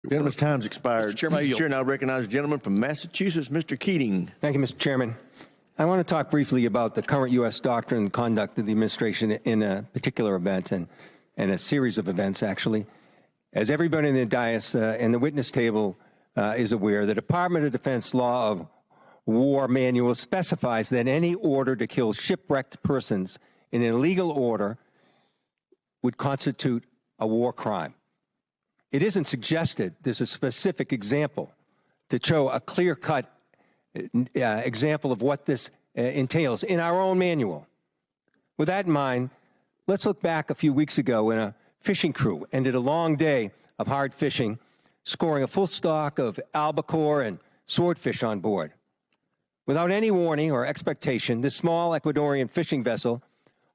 Gentleman's time's expired. Mr. Chairman, I yield. Chair now recognizes the gentleman from Massachusetts, Mr. Keating. Thank you, Mr. Chairman. I want to talk briefly about the current U.S. doctrine and conduct of the administration in a particular event and a series of events, actually. As everybody in the dais and the witness table is aware, the Department of Defense Law of War Manual specifies that any order to kill shipwrecked persons in an illegal order would constitute a war crime. It isn't suggested there's a specific example to show a clear-cut example of what this entails in our own manual. With that in mind, let's look back a few weeks ago when a fishing crew ended a long day of hard fishing, scoring a full stock of albacore and swordfish on board. Without any warning or expectation, this small Ecuadorian fishing vessel,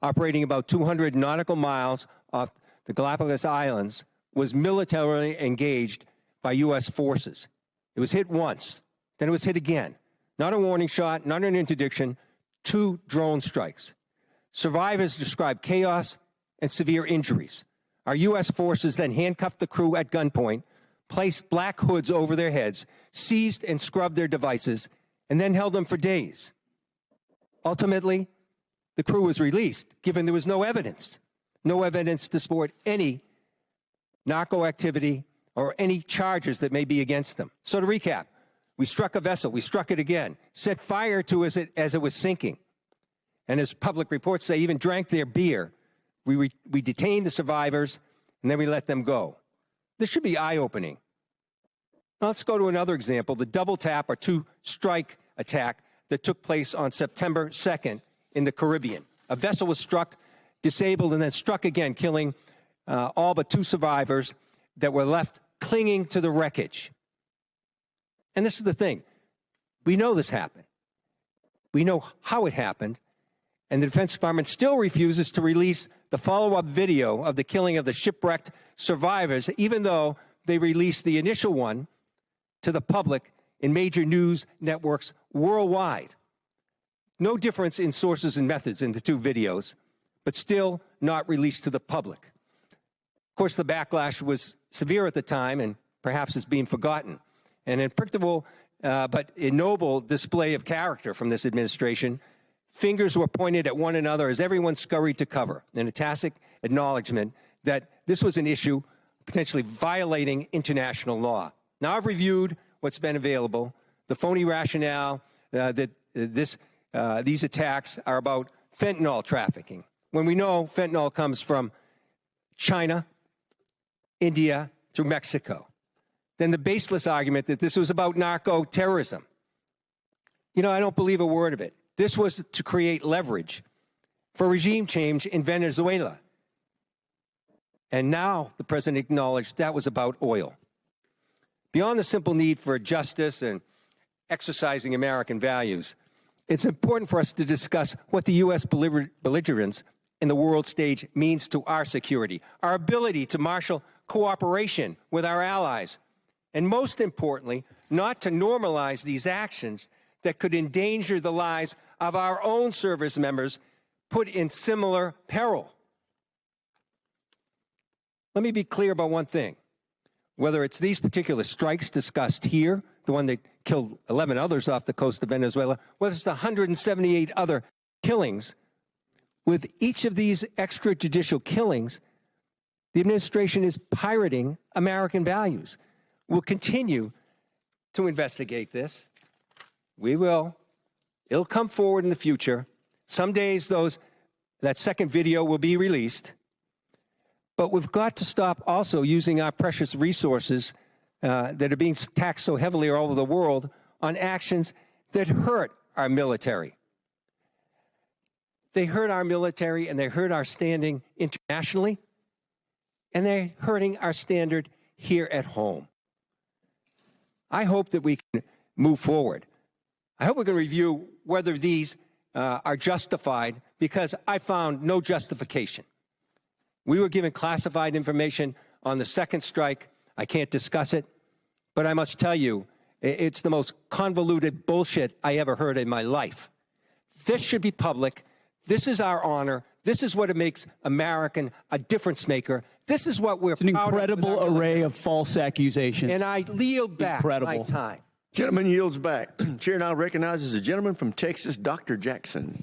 operating about 200 nautical miles off the Galapagos Islands, was militarily engaged by U.S. forces. It was hit once, then it was hit again. Not a warning shot, not an interdiction, 2 drone strikes. Survivors described chaos and severe injuries. Our U.S. forces then handcuffed the crew at gunpoint, placed black hoods over their heads, seized and scrubbed their devices, and then held them for days. Ultimately, the crew was released, given there was no evidence to support any narco activity or any charges that may be against them. So to recap, we struck a vessel, we struck it again, set fire to it as it was sinking, and as public reports say, even drank their beer. We detained the survivors, and then we let them go. This should be eye-opening. Now let's go to another example, the double tap or 2-strike attack that took place on September 2nd in the Caribbean. A vessel was struck, disabled, and then struck again, killing all but 2 survivors that were left clinging to the wreckage. And this is the thing. We know this happened. We know how it happened. And the Defense Department still refuses to release the follow-up video of the killing of the shipwrecked survivors, even though they released the initial one to the public in major news networks worldwide. No difference in sources and methods in the 2 videos, but still not released to the public. Of course, the backlash was severe at the time and perhaps is being forgotten. An unpredictable but ennobled display of character from this administration. Fingers were pointed at one another as everyone scurried to cover, in a tacit acknowledgement that this was an issue potentially violating international law. Now, I've reviewed what's been available, the phony rationale that these attacks are about fentanyl trafficking, when we know fentanyl comes from China, India, through Mexico. Then the baseless argument that this was about narco-terrorism. You know, I don't believe a word of it. This was to create leverage for regime change in Venezuela. And now the president acknowledged that was about oil. Beyond the simple need for justice and exercising American values, it's important for us to discuss what the U.S. belligerence in the world stage means to our security, our ability to marshal cooperation with our allies, and most importantly, not to normalize these actions that could endanger the lives of our own service members put in similar peril. Let me be clear about one thing. Whether it's these particular strikes discussed here, the one that killed 11 others off the coast of Venezuela, whether it's the 178 other killings, with each of these extrajudicial killings, the administration is pirating American values. We'll continue to investigate this. We will. It'll come forward in the future. Some days that second video will be released. But we've got to stop also using our precious resources that are being taxed so heavily all over the world on actions that hurt our military. They hurt our military and they hurt our standing internationally, and they're hurting our standard here at home. I hope that we can move forward. I hope we can review whether these are justified, because I found no justification. We were given classified information on the second strike. I can't discuss it, but I must tell you, it's the most convoluted bullshit I ever heard in my life. This should be public. This is our honor. This is what makes American a difference maker. This is what we're It's an proud of with incredible our array of false accusations. And I yield back my Incredible. time. Gentleman yields back. Chair now recognizes the gentleman from Texas, Dr. Jackson.